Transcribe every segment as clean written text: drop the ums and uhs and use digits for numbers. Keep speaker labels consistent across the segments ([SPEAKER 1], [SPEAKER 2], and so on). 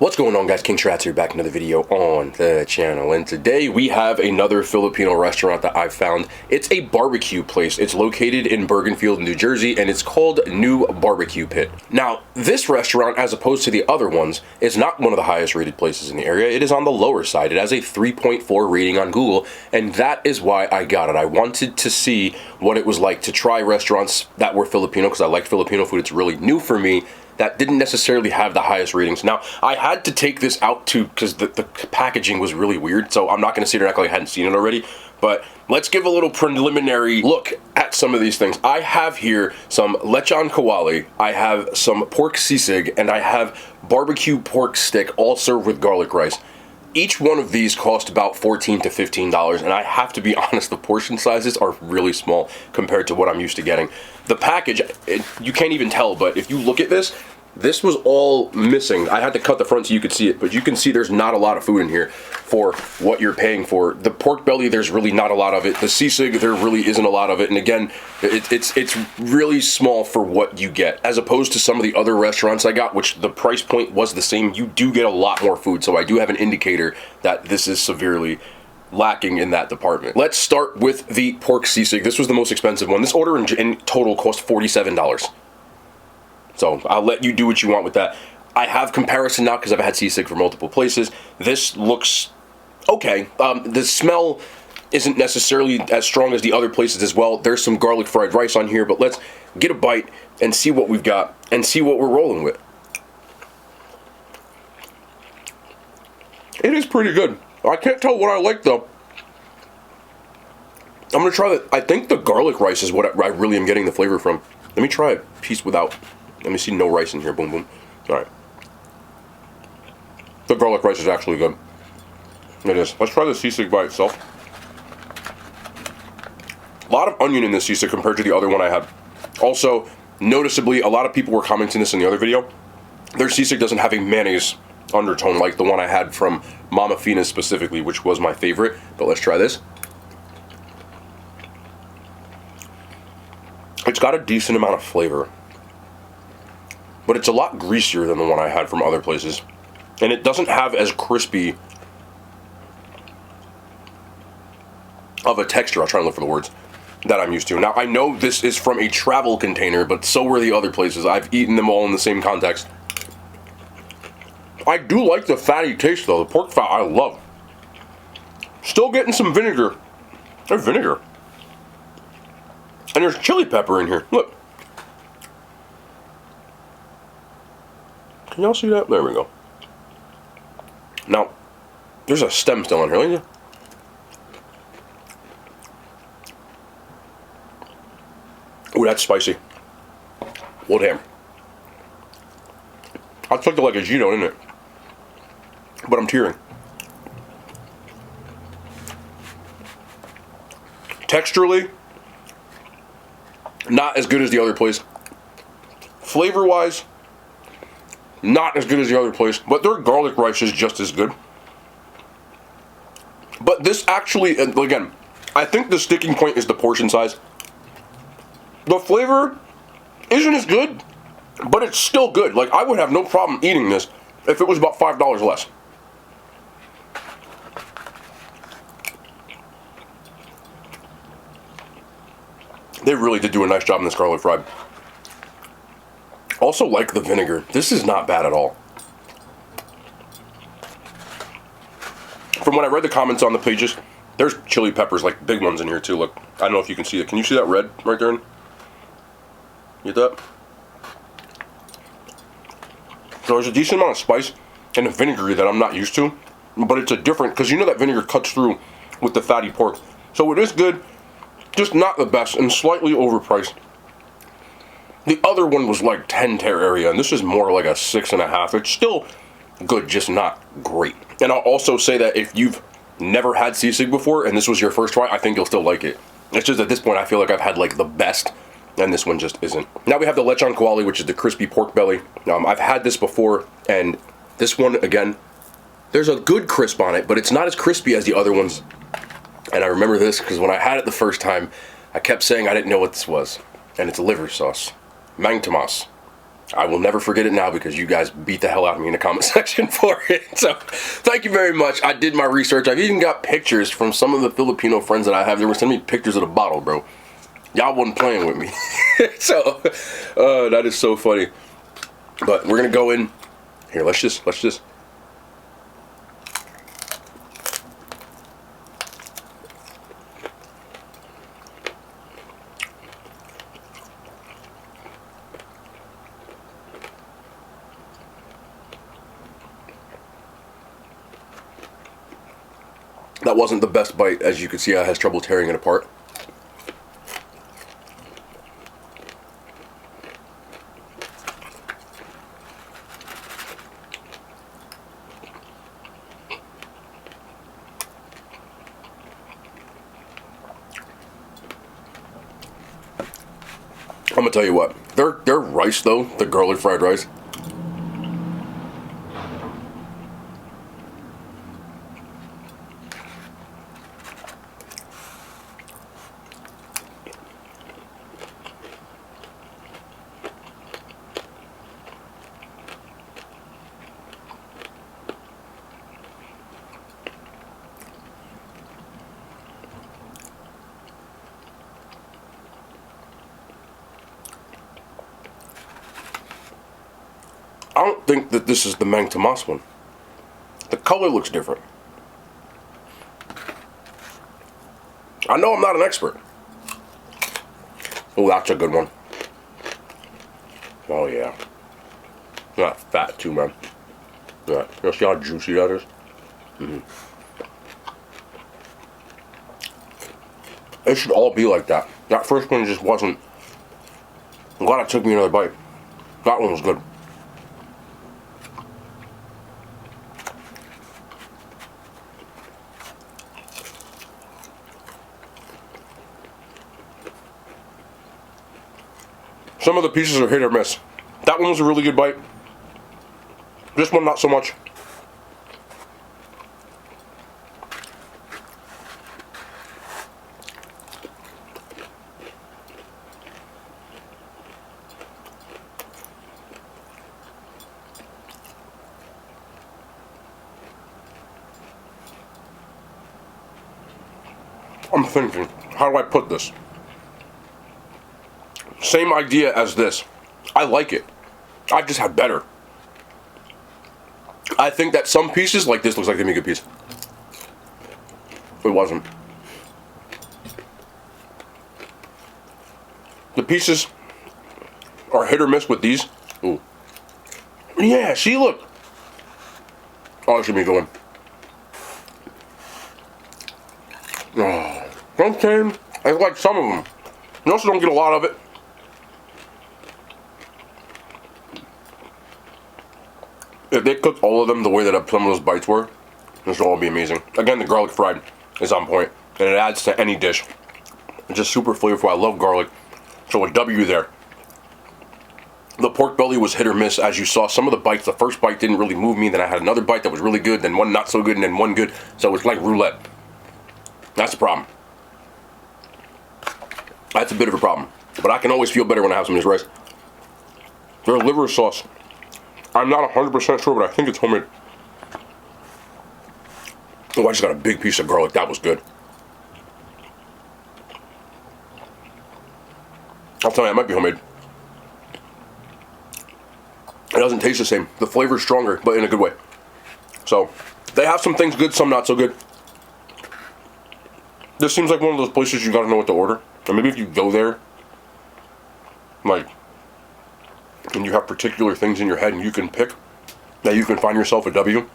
[SPEAKER 1] What's going on, guys? King Shrats here, back another video on the channel, and today we have another Filipino restaurant that I've found. It's a barbecue place. It's located in Bergenfield, New Jersey, and it's called New Barbecue Pit. Now, this restaurant, as opposed to the other ones, is not one of the highest rated places in the area. It is on the lower side. It has a 3.4 rating on Google, and that is why I got it. I wanted to see what it was like to try restaurants that were Filipino, because I like Filipino food. It's really new for me. That didn't necessarily have the highest ratings. Now, I had to take this out too because the packaging was really weird, so I'm not going to sit here and act like I hadn't seen it already, but let's give a little preliminary look at some of these things. I have here some lechon kawali, I have some pork sisig, and I have barbecue pork stick, all served with garlic rice. Each one of these cost about $14 to $15, and I have to be honest, the portion sizes are really small compared to what I'm used to getting. The package, you can't even tell, but if you look at this was all missing. I had to cut the front so you could see it, but you can see there's not a lot of food in here for what you're paying for. The pork belly, there's really not a lot of it. The sisig, there really isn't a lot of it, and again, it's really small for what you get, as opposed to some of the other restaurants I got, which the price point was the same. You do get a lot more food, so I do have an indicator that this is severely lacking in that department. Let's start with the pork sisig. This was the most expensive one. This order in total cost $47. So I'll let you do what you want with that. I have comparison now because I've had sisig for multiple places. This looks okay. The smell isn't necessarily as strong as the other places as well. There's some garlic fried rice on here, but let's get a bite and see what we've got and see what we're rolling with. It is pretty good. I can't tell what I like though. I'm gonna try that. I think the garlic rice is what I really am getting the flavor from. Let me try a piece without. Let me see, no rice in here. Boom, boom. All right. The garlic rice is actually good. It is. Let's try the sisig by itself. A lot of onion in this sisig compared to the other one I had. Also, noticeably, a lot of people were commenting this in the other video. Their sisig doesn't have a mayonnaise undertone like the one I had from Mama Fina's specifically, which was my favorite. But let's try this. It's got a decent amount of flavor, but it's a lot greasier than the one I had from other places. And it doesn't have as crispy of a texture, I'm trying to look for the words, that I'm used to. Now, I know this is from a travel container, but so were the other places. I've eaten them all in the same context. I do like the fatty taste though. The pork fat I love. Still getting some vinegar. There's vinegar. And there's chili pepper in here. Look. Can y'all see that? There we go. Now, there's a stem still on here, isn't there? Ooh, that's spicy. Well, damn. I took it like a Gito, didn't it? But I'm tearing. Texturally, not as good as the other place. Flavor-wise, not as good as the other place, but their garlic rice is just as good. But this actually, again, I think the sticking point is the portion size. The flavor isn't as good, but it's still good. Like, I would have no problem eating this if it was about $5 less. They really did do a nice job in this garlic fried. Also like the vinegar. This is not bad at all. From when I read the comments on the pages, there's chili peppers, like big ones in here too. Look, I don't know if you can see it. Can you see that red right there? You get that? So there's a decent amount of spice and a vinegary that I'm not used to, but it's a different, because you know that vinegar cuts through with the fatty pork. So it is good, just not the best and slightly overpriced. The other one was like 10 tear area, and this is more like a 6.5. It's still good, just not great. And I'll also say that if you've never had sisig before and this was your first try, I think you'll still like it. It's just at this point I feel like I've had like the best, and this one just isn't. Now we have the lechon kawali, which is the crispy pork belly. I've had this before, and this one, again, there's a good crisp on it, but it's not as crispy as the other ones. And I remember this because when I had it the first time, I kept saying I didn't know what this was. And it's liver sauce. Mang Tomas. I will never forget it now because you guys beat the hell out of me in the comment section for it. So thank you very much. I did my research. I've even got pictures from some of the Filipino friends that I have. They were sending me pictures of the bottle, bro. Y'all wasn't playing with me. So that is so funny. But we're gonna go in here. Let's just. That wasn't the best bite. As you can see, I has trouble tearing it apart. I'm gonna tell you what, their rice though, the garlic fried rice, I don't think that this is the Mang Tomas one. The color looks different. I know I'm not an expert. Oh, that's a good one. Oh yeah. Not fat too, man. Yeah. You see how juicy that is? It should all be like that. That first one just wasn't. I'm glad it took me another bite. That one was good. Some of the pieces are hit or miss. That one was a really good bite. This one, not so much. I'm thinking, how do I put this? Same idea as this. I like it. I just had better. I think that some pieces, like this, looks like they make a piece. It wasn't. The pieces are hit or miss with these. Ooh. Yeah, see, look. Oh, it should be going. Oh, sometimes I like some of them. You also don't get a lot of it. If they cooked all of them the way that some of those bites were, this would all be amazing. Again, the garlic fried is on point, and it adds to any dish. It's just super flavorful. I love garlic, so a W there. The pork belly was hit or miss, as you saw. Some of the bites, the first bite didn't really move me, then I had another bite that was really good, then one not so good, and then one good, so it was like roulette. That's the problem. That's a bit of a problem, but I can always feel better when I have some of this rice. Their liver sauce, I'm not 100% sure, but I think it's homemade. Oh, I just got a big piece of garlic. That was good. I'll tell you, it might be homemade. It doesn't taste the same. The flavor's stronger, but in a good way. So, they have some things good, some not so good. This seems like one of those places you gotta know what to order. Or maybe if you go there, like, and you have particular things in your head and you can pick, that you can find yourself a W.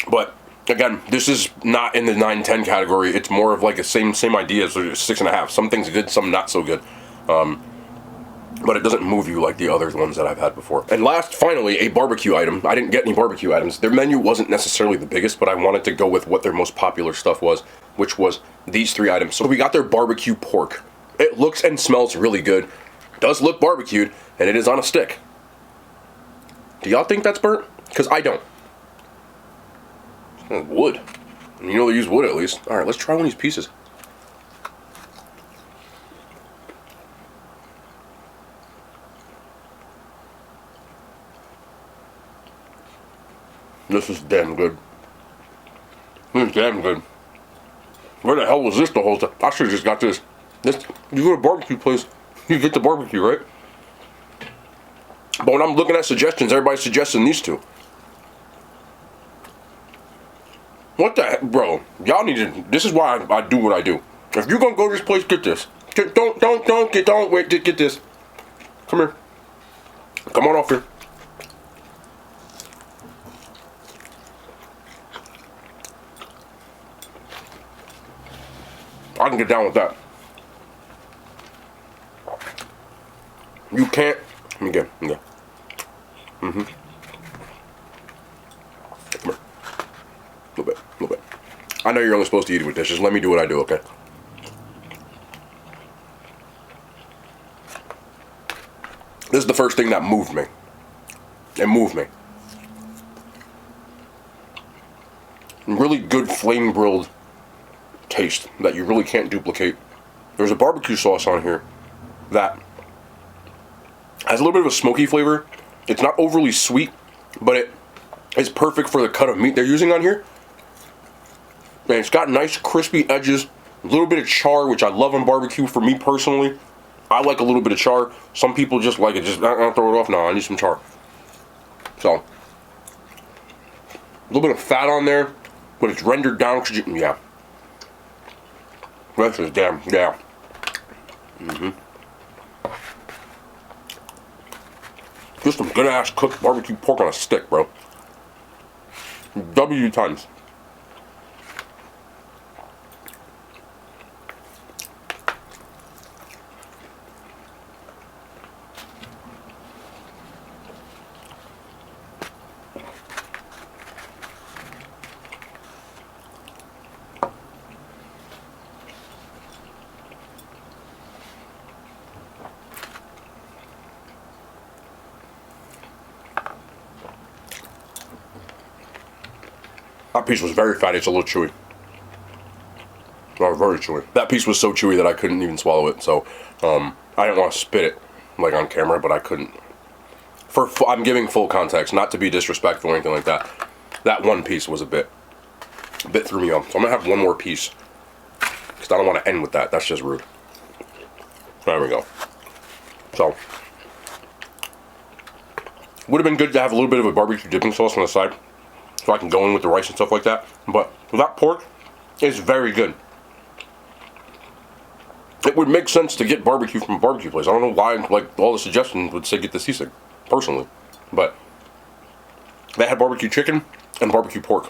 [SPEAKER 1] But again, this is not in the 9-10 category. It's more of like a same idea as 6.5. Some things good, some not so good. But it doesn't move you like the other ones that I've had before. And last, finally, a barbecue item. I didn't get any barbecue items. Their menu wasn't necessarily the biggest, but I wanted to go with what their most popular stuff was, which was these 3 items. So we got their barbecue pork. It looks and smells really good. Does look barbecued, and it is on a stick. Do y'all think that's burnt? Because I don't. Wood. You know they use wood at least. Alright, let's try one of these pieces. This is damn good. This is damn good. Where the hell was this the whole time? I should have just got this. You go to a barbecue place, you get the barbecue, right? But when I'm looking at suggestions, everybody's suggesting these two. What the heck, bro? Y'all need to. This is why I do what I do. If you're gonna go to this place, get this. Don't wait. Get this. Come here. Come on off here. I can get down with that. You can't. Let me get. Yeah. Come here. A little bit. I know you're only supposed to eat it with this. Just let me do what I do, okay? This is the first thing that moved me. It moved me. Really good flame grilled taste that you really can't duplicate. There's a barbecue sauce on here that has a little bit of a smoky flavor. It's not overly sweet, but it is perfect for the cut of meat they're using on here. And it's got nice crispy edges, a little bit of char, which I love on barbecue. For me personally, I like a little bit of char. Some people just like it, just I'll throw it off. No, I need some char. So, a little bit of fat on there, but it's rendered down. Yeah. This is damn, yeah. Just some good ass cooked barbecue pork on a stick, bro. W times. That piece was very fatty. It's a little chewy. Very chewy. That piece was so chewy that I couldn't even swallow it. So I didn't want to spit it like on camera, but I couldn't. I'm giving full context, not to be disrespectful or anything like that. That one piece was a bit threw me off. So I'm gonna have one more piece because I don't want to end with that. That's just rude. There we go. So would have been good to have a little bit of a barbecue dipping sauce on the side, so I can go in with the rice and stuff like that. But that pork is very good. It would make sense to get barbecue from a barbecue place. I don't know why, like, all the suggestions would say get the sisig, personally. But they had barbecue chicken and barbecue pork.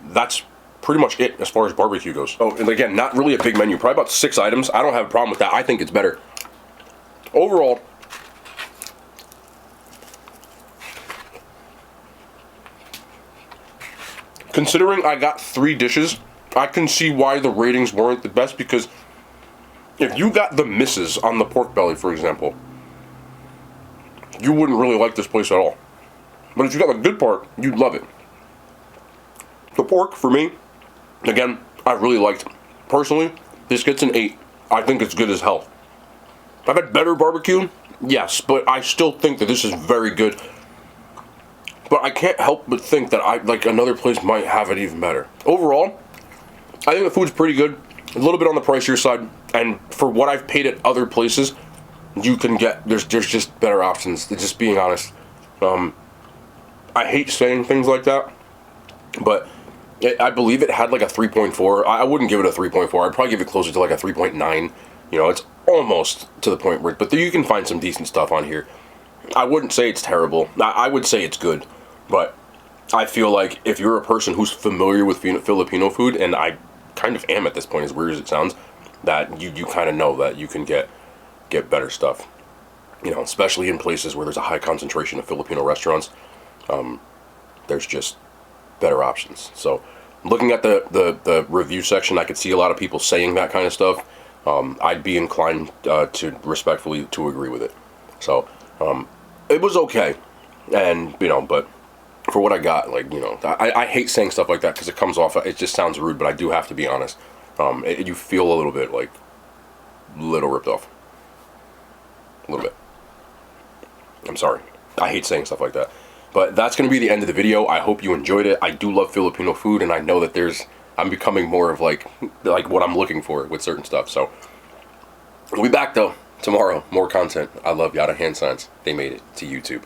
[SPEAKER 1] That's pretty much it as far as barbecue goes. Oh, and again, not really a big menu. Probably about 6 items. I don't have a problem with that. I think it's better. Overall, considering I got 3 dishes, I can see why the ratings weren't the best, because if you got the misses on the pork belly, for example, you wouldn't really like this place at all. But if you got the good part, you'd love it. The pork, for me, again, I really liked. Personally, this gets an 8. I think it's good as hell. I've had better barbecue, yes, but I still think that this is very good. But I can't help but think that another place might have it even better. Overall, I think the food's pretty good. A little bit on the pricier side, and for what I've paid at other places, you can get, there's just better options, just being honest. I hate saying things like that, but I believe it had like a 3.4. I wouldn't give it a 3.4. I'd probably give it closer to like a 3.9. You know, it's almost to the point where, but you can find some decent stuff on here. I wouldn't say it's terrible. I would say it's good, but I feel like if you're a person who's familiar with Filipino food, and I kind of am at this point, as weird as it sounds, that you kind of know that you can get better stuff. You know, especially in places where there's a high concentration of Filipino restaurants, there's just better options. So, looking at the review section, I could see a lot of people saying that kind of stuff. I'd be inclined to respectfully to agree with it. So, it was okay, and you know, but for what I got, like, you know, I hate saying stuff like that because it comes off, it just sounds rude, but I do have to be honest. You feel a little bit like little ripped off, a little bit. I'm sorry, I hate saying stuff like that, But that's going to be the end of the video. I hope you enjoyed it. I do love Filipino food, and I know that I'm becoming more of like what I'm looking for with certain stuff. So we'll be back though tomorrow, more content. I love Yada Hand Signs. They made it to YouTube.